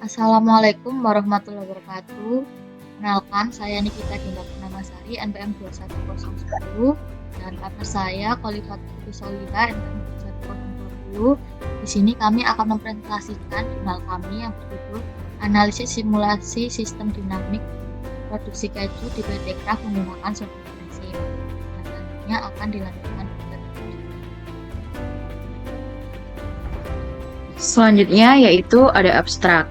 Assalamualaikum warahmatullahi wabarakatuh. Kenalkan, saya Nikita Dinda Purnamasari, NPM 21010, dan partner saya Khalifat Putri Soliha, NPM 21020. Di sini kami akan mempresentasikan jurnal kami yang berjudul Analisis Simulasi Sistem Dinamik Produksi Keju di PT Kraft menggunakan software Fansim. Dan selanjutnya akan dilanjutkan dengan Selanjutnya yaitu ada abstrak.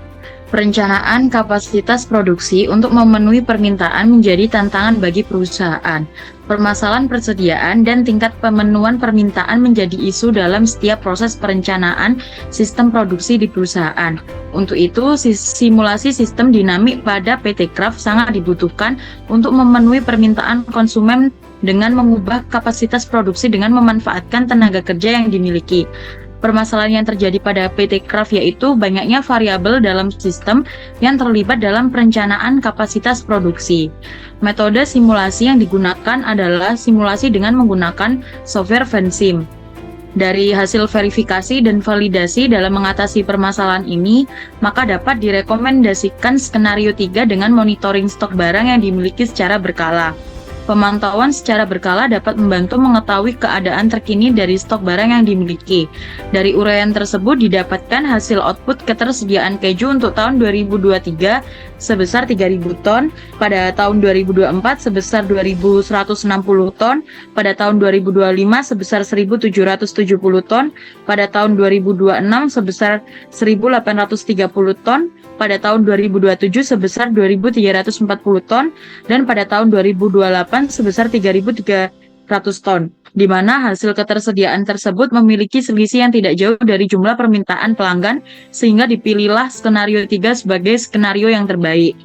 Perencanaan kapasitas produksi untuk memenuhi permintaan menjadi tantangan bagi perusahaan. Permasalahan persediaan dan tingkat pemenuhan permintaan menjadi isu dalam setiap proses perencanaan sistem produksi di perusahaan. Untuk itu, simulasi sistem dinamik pada PT Kraft sangat dibutuhkan untuk memenuhi permintaan konsumen dengan mengubah kapasitas produksi dengan memanfaatkan tenaga kerja yang dimiliki. Permasalahan yang terjadi pada PT Kraft yaitu banyaknya variabel dalam sistem yang terlibat dalam perencanaan kapasitas produksi. Metode simulasi yang digunakan adalah simulasi dengan menggunakan software Fansim. Dari hasil verifikasi dan validasi dalam mengatasi permasalahan ini, maka dapat direkomendasikan skenario 3 dengan monitoring stok barang yang dimiliki secara berkala. Pemantauan secara berkala dapat membantu mengetahui keadaan terkini dari stok barang yang dimiliki. Dari uraian tersebut didapatkan hasil output ketersediaan keju untuk tahun 2023 sebesar 3.000 ton, pada tahun 2024 sebesar 2.160 ton, pada tahun 2025 sebesar 1.770 ton, pada tahun 2026 sebesar 1.830 ton, pada tahun 2027 sebesar 2.340 ton, dan pada tahun 2028 sebesar 3.300 ton, di mana hasil ketersediaan tersebut memiliki selisih yang tidak jauh dari jumlah permintaan pelanggan, sehingga dipilihlah skenario 3 sebagai skenario yang terbaik.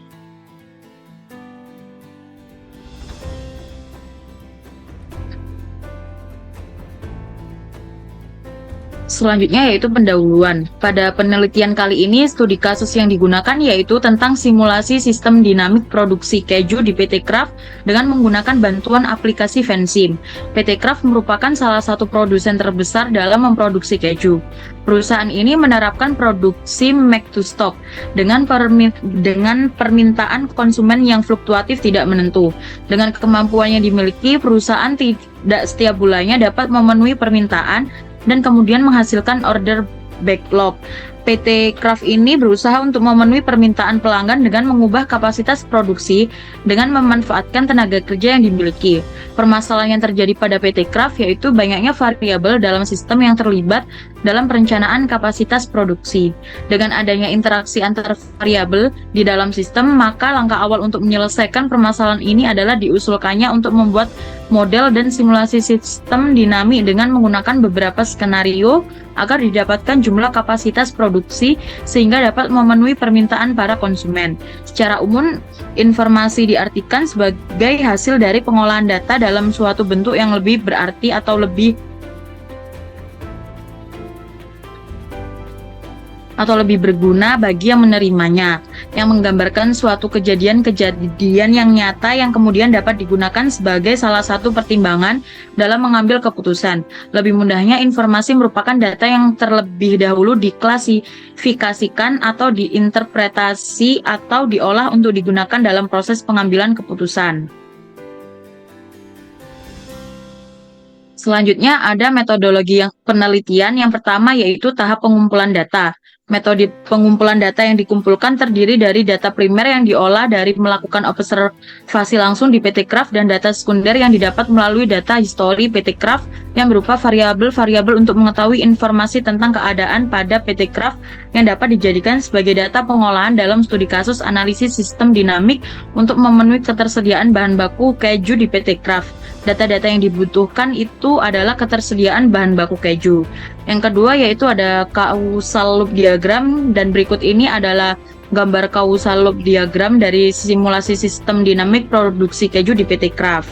Selanjutnya yaitu pendahuluan. Pada penelitian kali ini, studi kasus yang digunakan yaitu tentang simulasi sistem dinamik produksi keju di PT Kraft dengan menggunakan bantuan aplikasi Fansim. PT Kraft merupakan salah satu produsen terbesar dalam memproduksi keju. Perusahaan ini menerapkan produksi make to stock dengan permintaan konsumen yang fluktuatif tidak menentu. Dengan kemampuan yang dimiliki, perusahaan tidak setiap bulannya dapat memenuhi permintaan dan kemudian menghasilkan order backlog. PT Kraft ini berusaha untuk memenuhi permintaan pelanggan dengan mengubah kapasitas produksi dengan memanfaatkan tenaga kerja yang dimiliki. Permasalahan yang terjadi pada PT Kraft yaitu banyaknya variabel dalam sistem yang terlibat dalam perencanaan kapasitas produksi. Dengan adanya interaksi antar variabel di dalam sistem, maka langkah awal untuk menyelesaikan permasalahan ini adalah diusulkannya untuk membuat model dan simulasi sistem dinamik dengan menggunakan beberapa skenario agar didapatkan jumlah kapasitas produksi sehingga dapat memenuhi permintaan para konsumen. Secara umum, informasi diartikan sebagai hasil dari pengolahan data dalam suatu bentuk yang lebih berarti atau lebih berguna bagi yang menerimanya, yang menggambarkan suatu kejadian-kejadian yang nyata yang kemudian dapat digunakan sebagai salah satu pertimbangan dalam mengambil keputusan. Lebih mudahnya, informasi merupakan data yang terlebih dahulu diklasifikasikan atau diinterpretasi atau diolah untuk digunakan dalam proses pengambilan keputusan. Selanjutnya ada metodologi penelitian. Yang pertama yaitu tahap pengumpulan data. Metode pengumpulan data yang dikumpulkan terdiri dari data primer yang diolah dari melakukan observasi langsung di PT Kraft dan data sekunder yang didapat melalui data histori PT Kraft yang berupa variabel-variabel untuk mengetahui informasi tentang keadaan pada PT Kraft yang dapat dijadikan sebagai data pengolahan dalam studi kasus analisis sistem dinamik untuk memenuhi ketersediaan bahan baku keju di PT Kraft. Data-data yang dibutuhkan itu adalah ketersediaan bahan baku keju. Yang kedua yaitu ada causal loop diagram, dan berikut ini adalah gambar causal loop diagram dari simulasi sistem dinamik produksi keju di PT Kraft.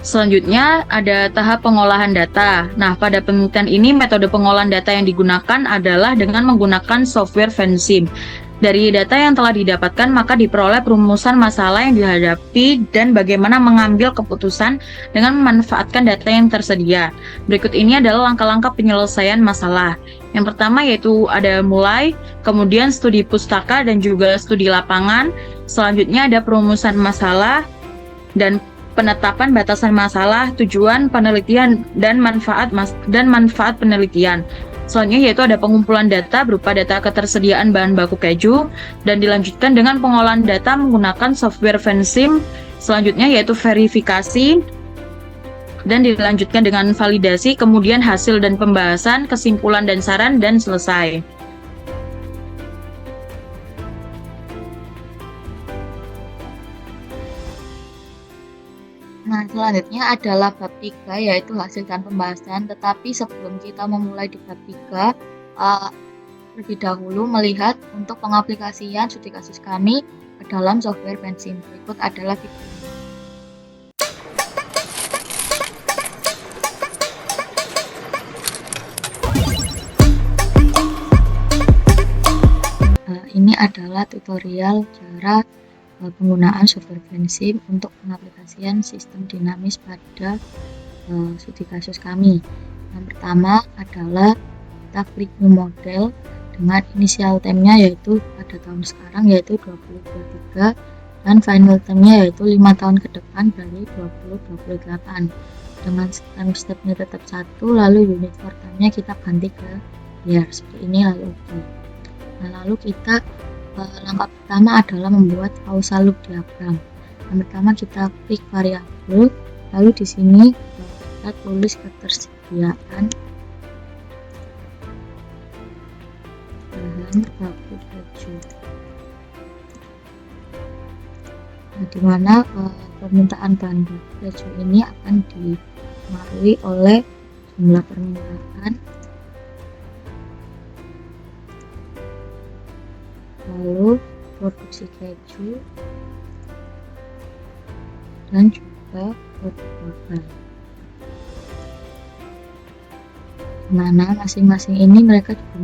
Selanjutnya ada tahap pengolahan data. Nah, pada penelitian ini metode pengolahan data yang digunakan adalah dengan menggunakan software Fansim. Dari data yang telah didapatkan, maka diperoleh perumusan masalah yang dihadapi dan bagaimana mengambil keputusan dengan memanfaatkan data yang tersedia. Berikut ini adalah langkah-langkah penyelesaian masalah. Yang pertama yaitu ada mulai, kemudian studi pustaka dan juga studi lapangan. Selanjutnya ada perumusan masalah dan penetapan batasan masalah, tujuan penelitian dan manfaat penelitian. Selanjutnya yaitu ada pengumpulan data berupa data ketersediaan bahan baku keju dan dilanjutkan dengan pengolahan data menggunakan software Vensim. Selanjutnya yaitu verifikasi dan dilanjutkan dengan validasi, kemudian hasil dan pembahasan, kesimpulan dan saran, dan selesai. Nah, selanjutnya adalah bab 3, yaitu hasil dan pembahasan. Tetapi sebelum kita memulai di bab 3, lebih dahulu melihat untuk pengaplikasian studi kasus kami ke dalam software Vensim. Berikut adalah video. Ini adalah tutorial cara penggunaan software Vensim untuk pengaplikasian sistem dinamis pada studi kasus kami. Yang pertama adalah kita klik new model dengan inisial time-nya yaitu pada tahun sekarang yaitu 2023 dan final time-nya yaitu 5 tahun ke depan dari 2028. Dengan time step-nya tetap 1, lalu unit for time-nya kita ganti ke year seperti ini, lalu oke. Nah, lalu kita langkah pertama adalah membuat causal loop diagram. Yang pertama kita klik variabel, lalu di sini kita tulis ketersediaan bahan baku keju. Nah, di mana permintaan bahan baku keju ini akan dipengaruhi oleh jumlah permintaan, lalu produksi keju, dan juga produk lokal. Dimana masing-masing ini mereka juga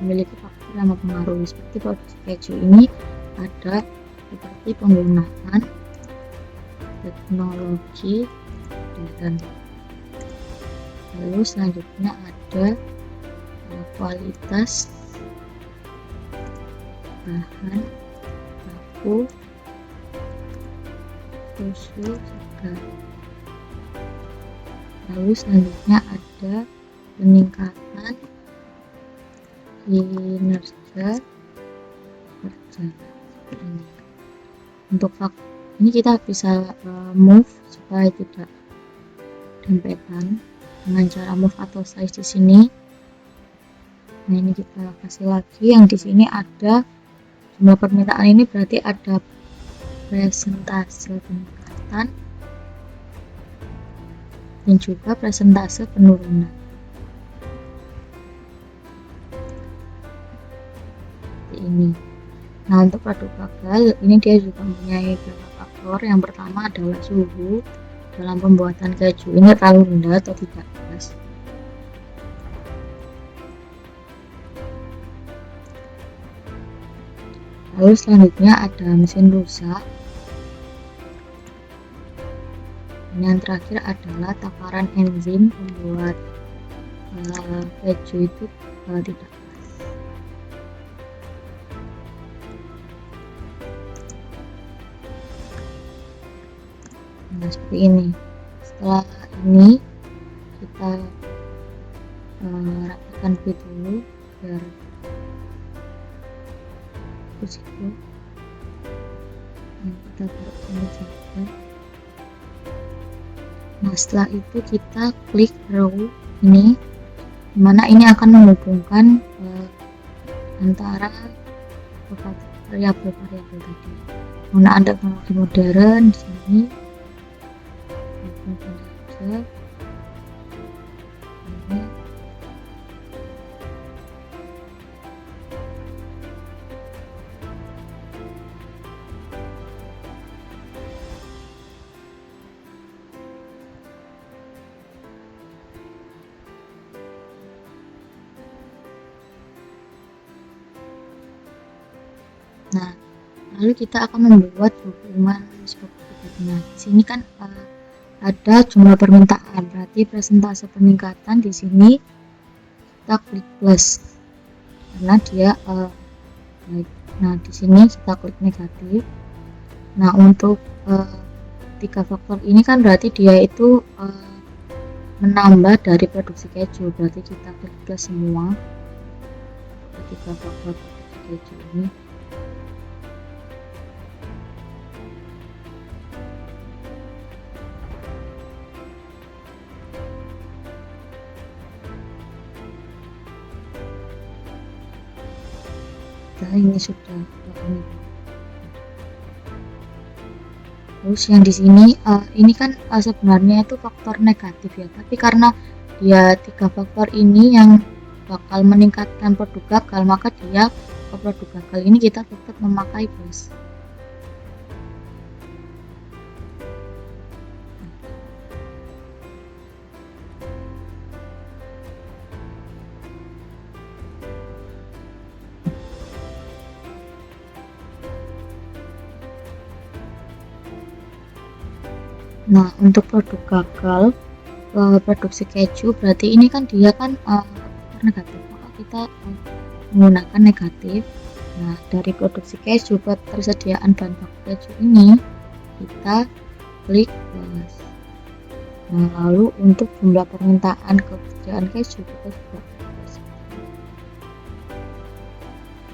memiliki faktor yang mempengaruhi. Seperti produksi keju ini ada seperti penggunaan teknologi modern. Lalu selanjutnya ada kualitas bahan baku, susu, segar. Lalu selanjutnya ada peningkatan kinerja kerja. Untuk ini kita bisa move supaya tidak dempetan dengan cara move atau size di sini. Nah, ini kita kasih lagi yang di sini ada jumlah permintaan, ini berarti ada presentase peningkatan dan juga presentase penurunan. Seperti ini. Nah, untuk produk gagal ini dia juga mempunyai beberapa faktor. Yang pertama adalah suhu dalam pembuatan keju ini terlalu rendah atau tidak pas. Lalu selanjutnya ada mesin rusak. Dan yang terakhir adalah takaran enzim membuat keju itu tidak pas. Nah, seperti ini. Setelah ini kita rapikan dulu biar situ. Kita taruh sini saja. Nah, setelah itu kita klik row ini, dimana ini akan menghubungkan antara variabel-variabel tadi. Menggunakan teknologi modern di sini. Saja. Ini. Nah, lalu kita akan membuat hubungan sebab-akibatnya. Di sini kan ada jumlah permintaan, berarti persentase peningkatan di sini kita klik plus karena dia naik. Nah, di sini kita klik negatif. Nah, untuk 3 faktor ini kan berarti dia itu menambah dari produksi keju, berarti kita klik plus semua untuk 3 faktor produksi keju ini. Nah, ini sudah ini. Terus yang di sini ini kan sebenarnya itu faktor negatif ya, tapi karena dia 3 faktor ini yang bakal meningkatkan produk gagal, maka dia ke produk gagal ini kita tetap memakai plus. Nah, untuk produk gagal produksi keju, berarti ini kan dia kan negatif, maka kita menggunakan negatif. Nah, dari produksi keju ketersediaan bahan baku keju ini kita klik plus. Nah, lalu untuk jumlah permintaan ketersediaan keju kita juga plus.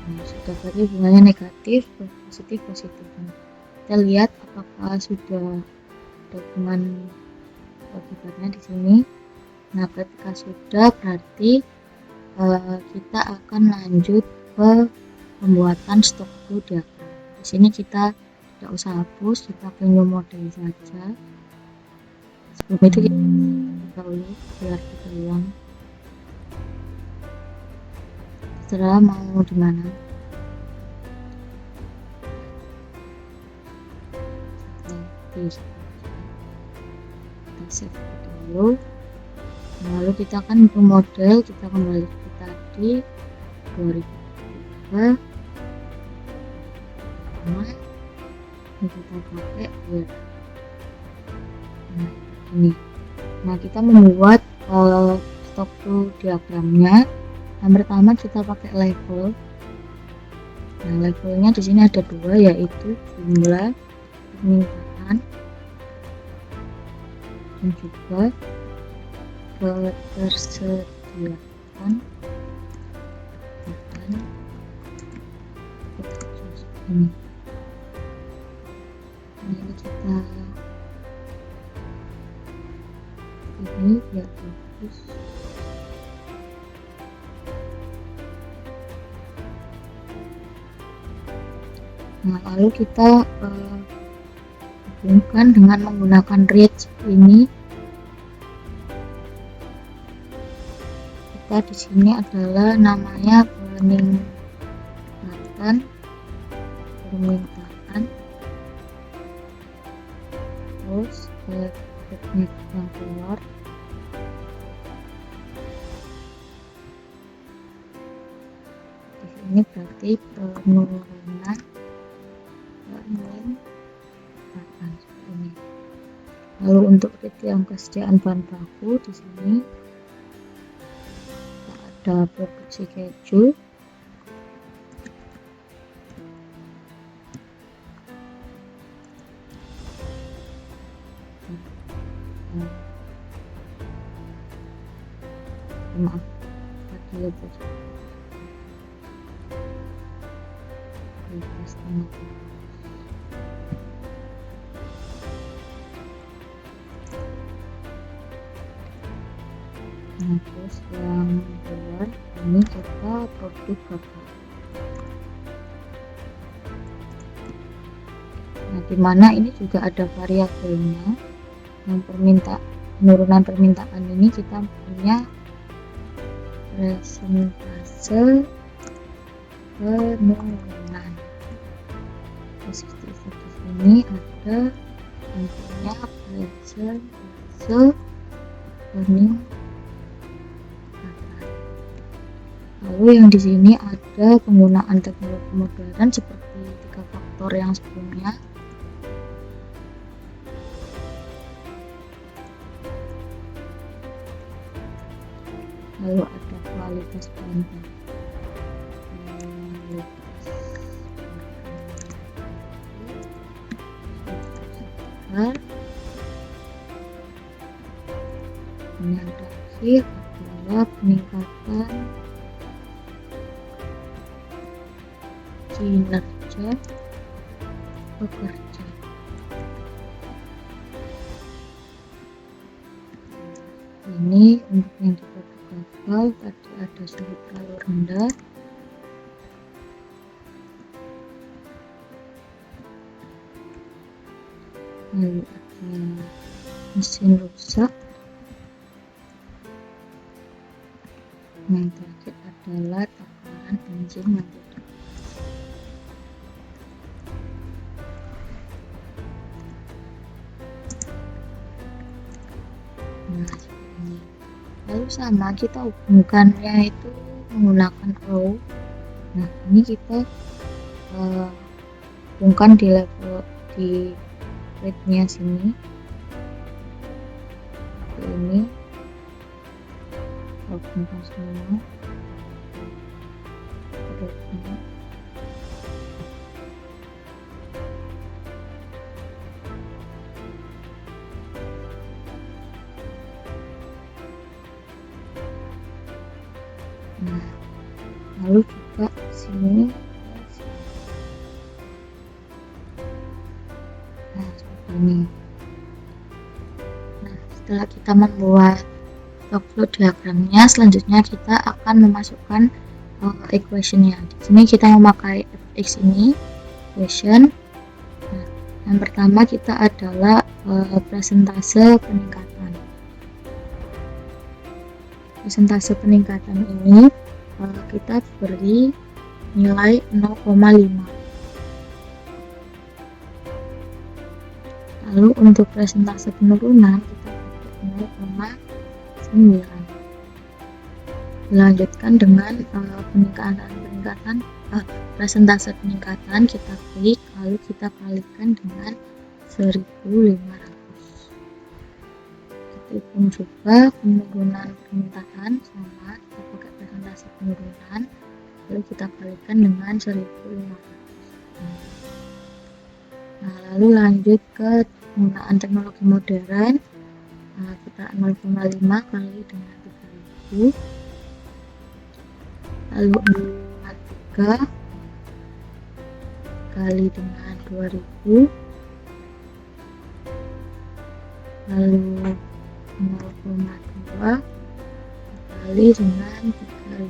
Nah, sudah berarti hubungannya negatif, positif, positif. Kita lihat apakah sudah hubungan akibatnya di sini. Nah, ketika sudah berarti kita akan lanjut ke pembuatan struktur diagram. Di sini kita tidak usah hapus, kita ke new model saja. Sebelum itu kita dahulu biar kita ulang. Setelah mau di mana? Save dulu. Lalu kita akan ke model, kita kembali ke tadi 2003. Ini kita pakai ya. Nah, ini. Nah, kita membuat struktur diagramnya. Yang pertama kita pakai level. Nah, levelnya di sini ada 2, yaitu jumlah permintaan dan juga ketersediaan bahan ini. Ini kita ini biar bagus. Nah, lalu kita hubungkan dengan menggunakan reach ini. Kita di sini adalah namanya permintaan, terus teknik yang keluar. Di sini berarti penurunan permintaan ini. Lalu untuk yang kesediaan bahan baku di sini ada produksi keju, maaf tadi itu nah, terus yang kedua ini kita produk gagal. Nah, dimana ini juga ada variabelnya. Yang penurunan permintaan ini kita punya presentase penurunan. Terus di sini ada yang punya presentase peningkatan. Lalu yang di sini ada penggunaan teknologi modern seperti 3 faktor yang sebelumnya. Lalu ada kualitas bahan baku. Yang terakhir adalah peningkatan kinerja pekerja. Ini untuk yang di produk gagal tadi ada suhu terlalu rendah, lalu ada mesin rusak, yang terakhir adalah takaran enzim yang tidak. Nah, ini. Lalu sama kita hubungkannya itu menggunakan row. Nah, ini kita hubungkan di level di rate-nya sini. Ini hubungkan semua. Nah, lalu juga sini. Nah, seperti ini. Nah, setelah kita membuat workflow diagramnya, selanjutnya kita akan memasukkan equation-nya. Di sini kita memakai fx ini, equation. Nah, yang pertama kita adalah persentase peningkatan. Persentase peningkatan ini kita beri nilai 0,5. Lalu untuk persentase penurunan kita pakai 0,9. Dilanjutkan dengan persentase peningkatan kita klik, lalu kita kalikan dengan 1500. Pun juga penurunan permintaan sama, kita pakai persentase penurunan, lalu kita kalikan dengan 1500. Nah, lalu lanjut ke penggunaan teknologi modern. Nah, kita 0,5 kali dengan 3000, lalu 3 kali dengan 2000, lalu 0,2 kali dengan 3000.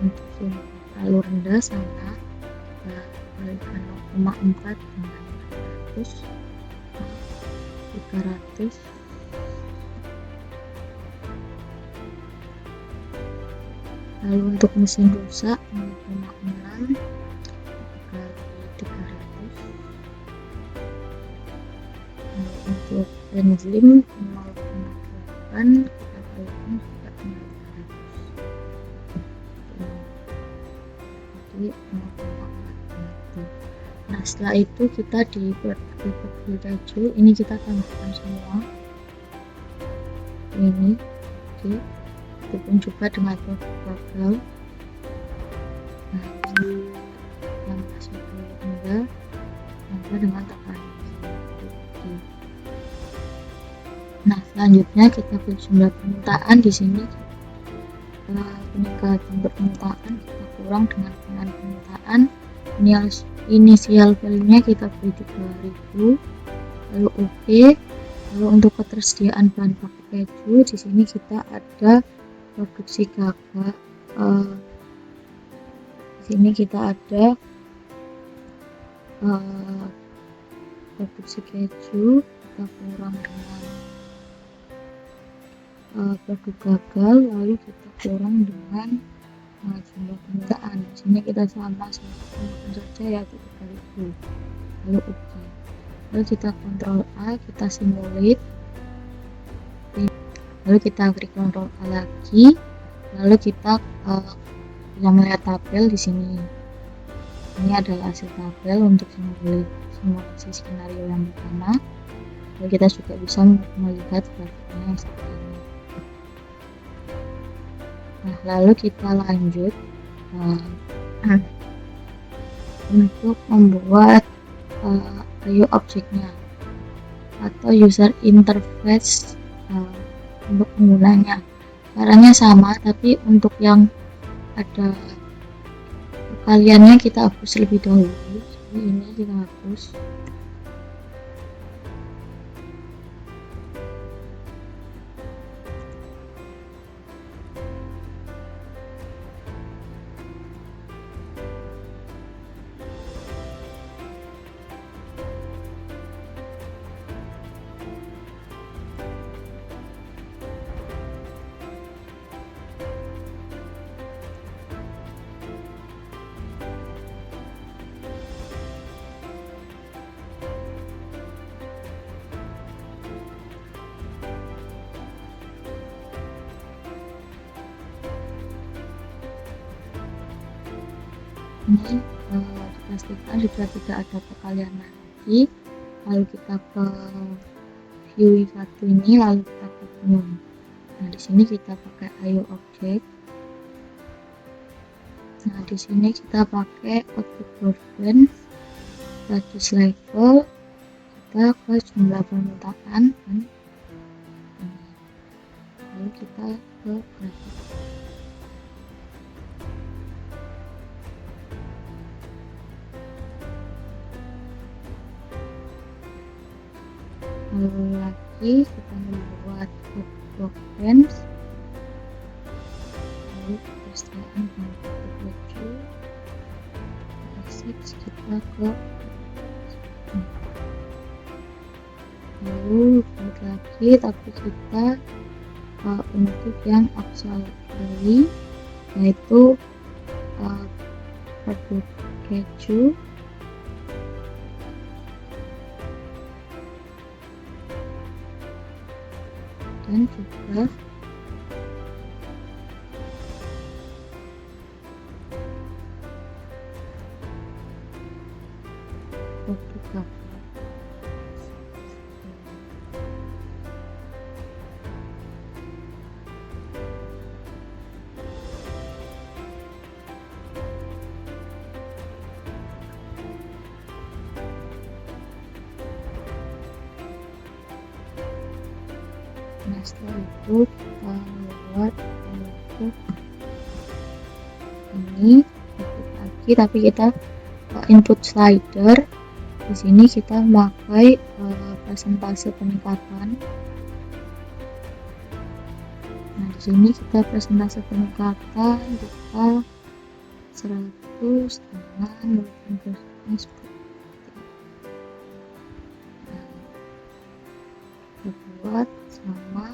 Untuk yang terlalu rendah sama, kita kalikan 0,4 dengan 300. Lalu untuk mesin rusak 0,6 kali 300. Lalu untuk enzim 0,8 kita kalikan juga dengan 300. Jadi 0,4. Nah, setelah itu kita di keju ini kita tambahkan semua ini. Oke, begitupun juga dengan produk gagal. Nah, yang masih rendah tambah dengan tekanan. Nah, selanjutnya kita beri jumlah permintaan. Di sini peningkatan permintaan kita kurang dengan pengenaan permintaan. Inisial value-nya kita beri 3000, lalu OK. Lalu untuk ketersediaan bahan baku keju, di sini kita ada produksi gagal. Di sini kita ada produksi keju, kita kurang dengan produk gagal, lalu kita kurang dengan jumlah permintaan. Di sini kita sama saja yaitu 3000, lalu OK. Lalu kita Ctrl A, kita simulate. lalu kita klik Ctrl A lagi, lalu kita bisa melihat tabel di sini. Ini adalah hasil tabel untuk simulasi skenario yang pertama. Lalu kita juga bisa melihat grafiknya seperti ini. Nah, lalu kita lanjut untuk membuat IO objeknya atau user interface untuk penggunanya. Caranya sama, tapi untuk yang ada perkaliannya kita hapus lebih dahulu. Jadi ini kita hapus. Ini dipastikan sudah tidak ada perkalian lagi. Lalu kita ke view 1 ini, lalu kita ke new. Nah, di sini kita pakai IO object. Nah, di sini kita pakai output broadband, status level, kita ke jumlah permintaan, dan lalu kita ke grafik. Lalu lagi kita membuat broadband, lalu ketersediaan dan baju basic kita ke lalu buat lagi, tapi kita untuk yang auxiliary yaitu produk keju dan juga produk kapal. Nah, setelah itu kita buat untuk ini lagi, tapi kita input slider. Di sini kita memakai presentase peningkatan. Nah, di sini kita presentase peningkatan kita 100 dengan 20% seperti kita buat sama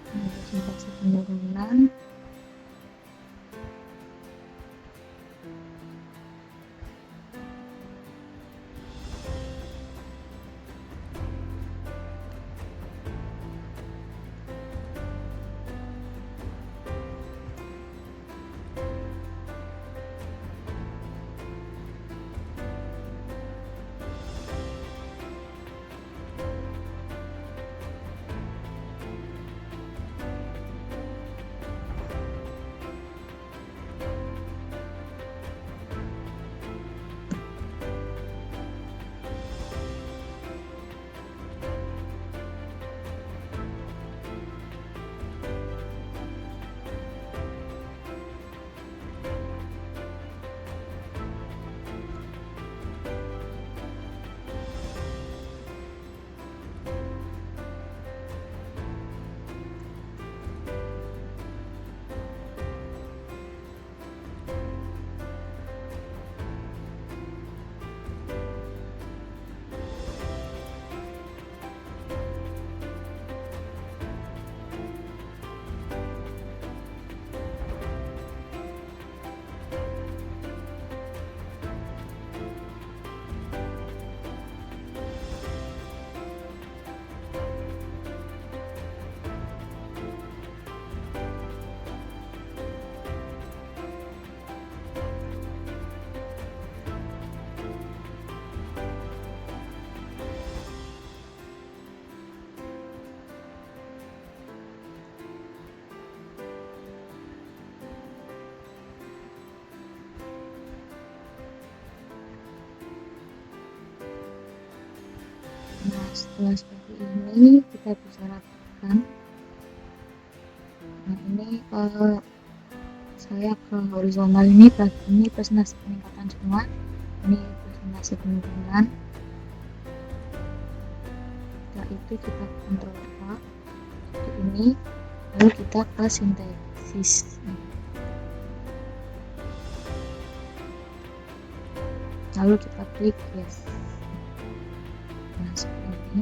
presentase penurunan. Nah, setelah seperti ini kita bisa rapatkan. Nah, ini saya ke horizontal ini presentasi peningkatan semua, ini presentasi penurunan. Setelah itu kita kontrol A seperti ini, lalu kita ke sintesis. Lalu kita klik yes. Nah, seperti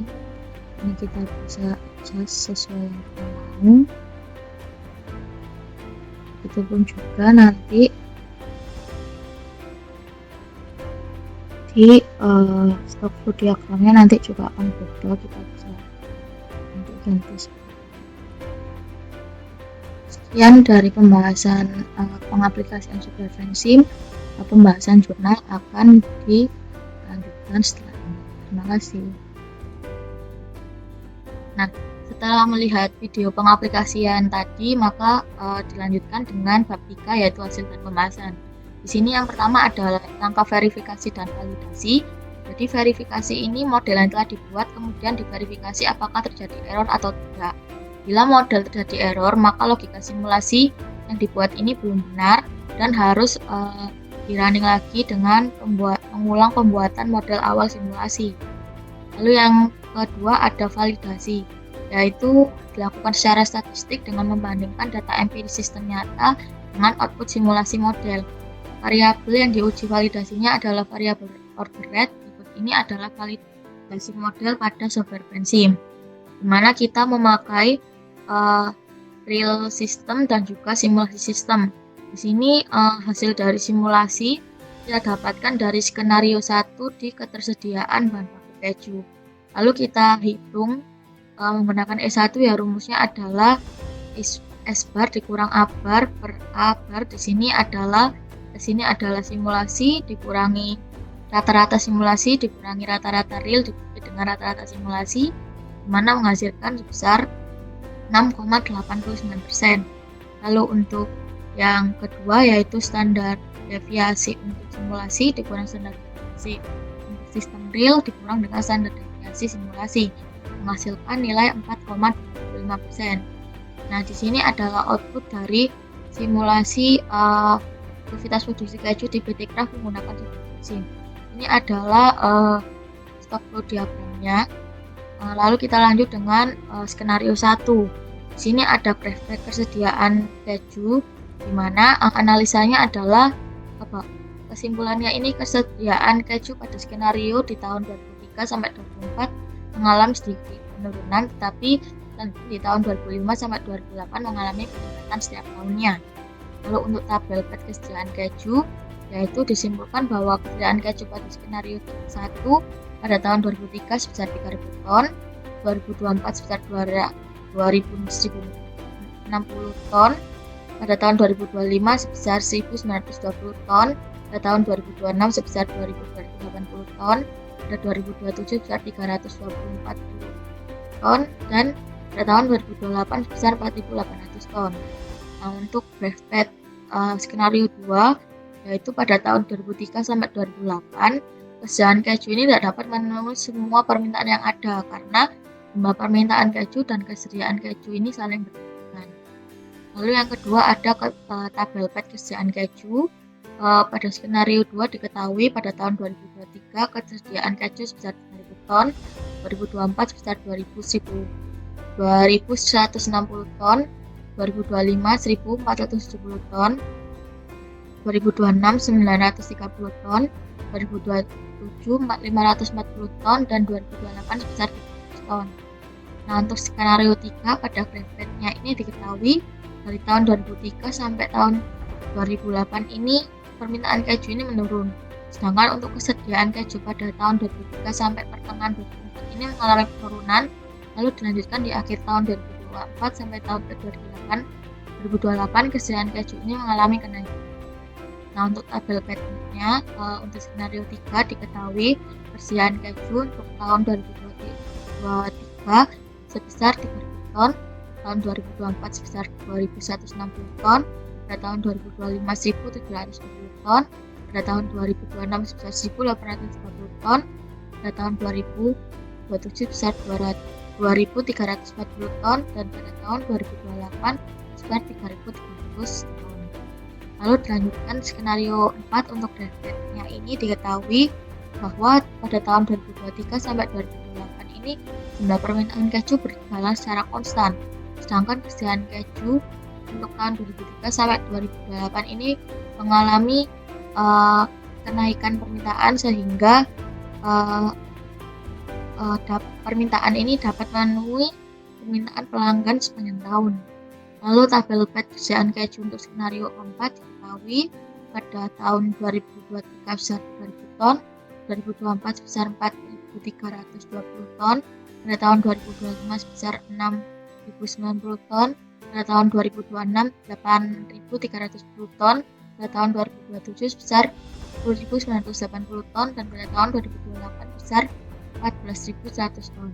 ini kita bisa adjust sesuai yang kita mau. Begitupun juga nanti di stok flow diagramnya nanti juga akan berubah, kita bisa nanti ganti seperti ini. Sekian dari pembahasan pengaplikasian supervensi. Pembahasan jurnal akan dilanjutkan setelah ini. Terima kasih. Nah, setelah melihat video pengaplikasian tadi, maka dilanjutkan dengan bab 3 yaitu hasil dan pembahasan. Di sini yang pertama adalah langkah verifikasi dan validasi. Jadi verifikasi ini model yang telah dibuat, kemudian diverifikasi apakah terjadi error atau tidak. Bila model terjadi error, maka logika simulasi yang dibuat ini belum benar dan harus di-running lagi dengan mengulang pembuatan model awal simulasi. Lalu yang kedua ada validasi, yaitu dilakukan secara statistik dengan membandingkan data empiris sistem nyata dengan output simulasi model. Variabel yang diuji validasinya adalah variabel order rate. Berikut ini adalah validasi model pada software Pensim, di mana kita memakai real system dan juga simulasi sistem. Di sini hasil dari simulasi kita dapatkan dari skenario 1 di ketersediaan bahan baku keju. Lalu kita hitung menggunakan E1, ya rumusnya adalah S bar dikurang A bar per A bar. Di sini adalah simulasi dikurangi rata-rata simulasi dikurangi rata-rata real dibagi dengan rata-rata simulasi, di mana menghasilkan sebesar 6,89%. Lalu untuk yang kedua yaitu standar deviasi untuk simulasi dikurang standar deviasi untuk sistem real dikurang dengan standar deviasi simulasi, menghasilkan nilai 4,25%. Nah, di sini adalah output dari simulasi aktivitas produksi keju di PT Kraft menggunakan software Pensim. Ini adalah stok flow diagramnya. Lalu kita lanjut dengan skenario 1. Di sini ada grafik kesediaan keju, di mana analisanya adalah kesimpulannya ini kesediaan keju pada skenario di tahun 2003 sampai 2004 mengalami sedikit penurunan, tetapi di tahun 2005 sampai 2008 mengalami peningkatan setiap tahunnya. Lalu untuk tabel pet kesediaan keju, yaitu disimpulkan bahwa kesediaan keju pada skenario 1 pada tahun 2003 sebesar 3.000 ton, 2024 sebesar 2.160 ton, pada tahun 2025 sebesar 1.920 ton, pada tahun 2026 sebesar 2.280 ton, pada 2027 sebesar 324 ton, dan pada tahun 2028 sebesar 4.800 ton. Nah, untuk brevet skenario 2, yaitu pada tahun 2003 sampai 2008, kesediaan keju ini tidak dapat memenuhi semua permintaan yang ada karena jumlah permintaan keju dan kesediaan keju ini saling bertentangan. Lalu yang kedua ada tabel pet kesediaan keju. Pada skenario 2 diketahui pada tahun 2023 kesediaan keju sebesar 3.000 ton, 2024 sebesar 2.160 ton, 2025 1.470 ton, 2026 930 ton, 2027 540 ton, dan 2028 sebesar 300 ton. Nah, untuk skenario 3 pada grafiknya ini diketahui dari tahun 2003 sampai tahun 2008 ini permintaan keju ini menurun. Sedangkan untuk kesediaan keju pada tahun 2003 sampai pertengahan 2004 ini mengalami penurunan, lalu dilanjutkan di akhir tahun 2024 sampai tahun 2028 kesediaan keju ini mengalami kenaikan. Nah, untuk tabel petnya untuk skenario 3 diketahui persediaan keju untuk tahun 2023 sebesar 3.000 ton, tahun 2024 sebesar 2.160 ton, pada tahun 2025 1.720 ton, pada tahun 2026 sebesar 1.830 ton, pada tahun 2027 2027 sebesar 2.340 ton dan pada tahun 2028 sebesar 3.300 ton. Lalu dilanjutkan skenario 4 untuk deadline-nya ini diketahui bahwa pada tahun 2023 sampai 2028 ini jumlah permintaan keju berjalan secara konstan. Sedangkan kesediaan keju untuk tahun 2003 sampai 2008 ini mengalami kenaikan permintaan sehingga permintaan ini dapat memenuhi permintaan pelanggan sepanjang tahun. Lalu tabel PET kesediaan keju untuk skenario 4 diketahui pada tahun 2023 sebesar 3.000 ton, 2024 sebesar 4.320 ton, pada tahun 2025 sebesar 6.090 ton, pada tahun 2026 8.310 ton, pada tahun 2027 sebesar 10.980 ton, dan pada tahun 2028 sebesar 14.100 ton.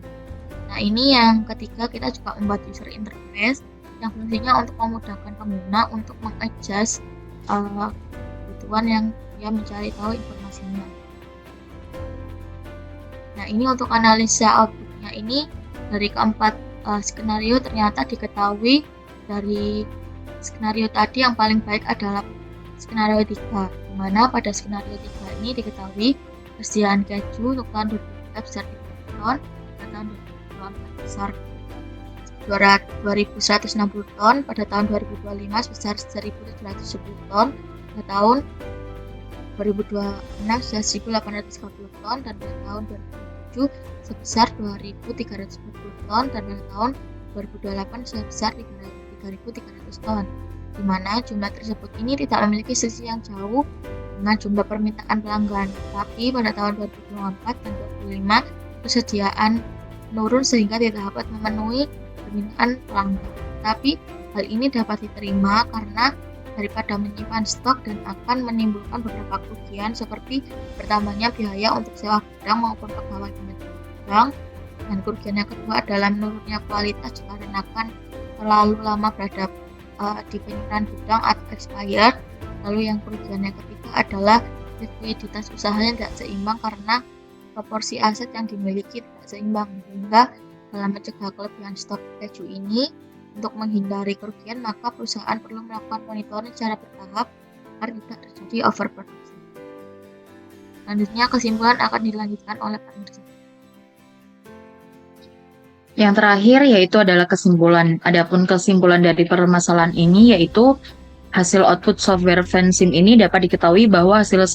Nah, ini yang ketiga, kita juga membuat user interface yang fungsinya untuk memudahkan pengguna untuk mengadjust kebutuhan yang dia mencari tahu informasinya. Nah, ini untuk analisa outputnya ini dari keempat skenario ternyata diketahui dari skenario tadi yang paling baik adalah skenario 3, di mana pada skenario 3 ini diketahui persediaan keju untuk tahun 2023 besar 3 ton, pada tahun 2024 besar 2.160 ton, pada tahun 2025 sebesar 1.710 ton, pada tahun 2026 sebesar 1.830 ton, dan pada tahun 2027 sebesar 2.340 ton, dan pada tahun 2028 sebesar 3.300 ton, di mana jumlah tersebut ini tidak memiliki selisih yang jauh dengan jumlah permintaan pelanggan. Tapi pada tahun 2024 dan 2025 persediaan menurun sehingga tidak dapat memenuhi permintaan pelanggan. Tapi hal ini dapat diterima karena daripada menyimpan stok dan akan menimbulkan beberapa kerugian seperti bertambahnya biaya untuk sewa gudang maupun pegawai manajemen gudang, dan kerugian yang kedua adalah menurunnya kualitas dikarenakan terlalu lama berada di penyimpanan gudang atau expired. Lalu yang kerugian yang ketiga adalah likuiditas usaha yang tidak seimbang karena proporsi aset yang dimiliki tidak seimbang, sehingga dalam mencegah kelebihan stok keju ini, untuk menghindari kerugian, maka perusahaan perlu melakukan monitoring secara bertahap agar tidak terjadi overproduksi. Selanjutnya kesimpulan akan dilanjutkan oleh Pak Mirza. Yang terakhir yaitu adalah kesimpulan. Adapun kesimpulan dari permasalahan ini yaitu hasil output software FanSim ini dapat diketahui bahwa hasil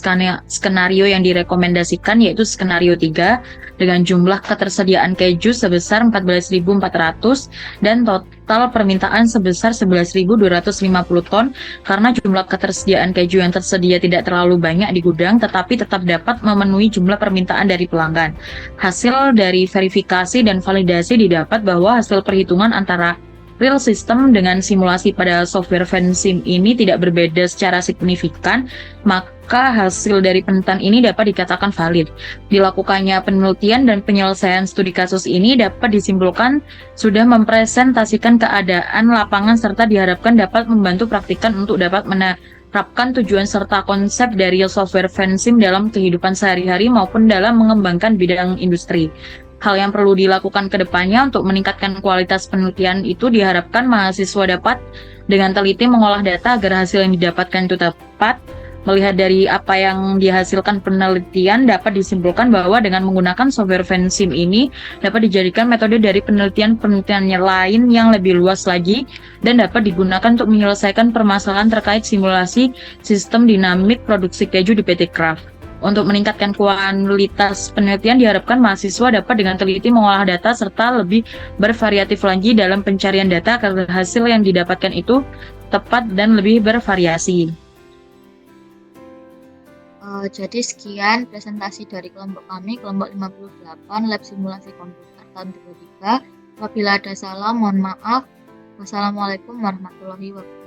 skenario yang direkomendasikan yaitu skenario 3 dengan jumlah ketersediaan keju sebesar 14.400 dan total permintaan sebesar 11.250 ton, karena jumlah ketersediaan keju yang tersedia tidak terlalu banyak di gudang tetapi tetap dapat memenuhi jumlah permintaan dari pelanggan. Hasil dari verifikasi dan validasi didapat bahwa hasil perhitungan antara real system dengan simulasi pada software FanSim ini tidak berbeda secara signifikan, maka hasil dari penelitian ini dapat dikatakan valid. Dilakukannya penelitian dan penyelesaian studi kasus ini dapat disimpulkan sudah mempresentasikan keadaan lapangan serta diharapkan dapat membantu praktikan untuk dapat menerapkan tujuan serta konsep dari software FanSim dalam kehidupan sehari-hari maupun dalam mengembangkan bidang industri. Hal yang perlu dilakukan ke depannya untuk meningkatkan kualitas penelitian itu diharapkan mahasiswa dapat dengan teliti mengolah data agar hasil yang didapatkan itu tepat. Melihat dari apa yang dihasilkan penelitian, dapat disimpulkan bahwa dengan menggunakan software FanSim ini dapat dijadikan metode dari penelitian-penelitian lain yang lebih luas lagi dan dapat digunakan untuk menyelesaikan permasalahan terkait simulasi sistem dinamik produksi keju di PT Kraft. Untuk meningkatkan kualitas penelitian diharapkan mahasiswa dapat dengan teliti mengolah data serta lebih bervariatif lagi dalam pencarian data agar hasil yang didapatkan itu tepat dan lebih bervariasi. Jadi sekian presentasi dari kelompok kami, kelompok 58 Lab Simulasi Komputer tahun 23. Apabila ada salah, mohon maaf. Wassalamualaikum warahmatullahi wabarakatuh.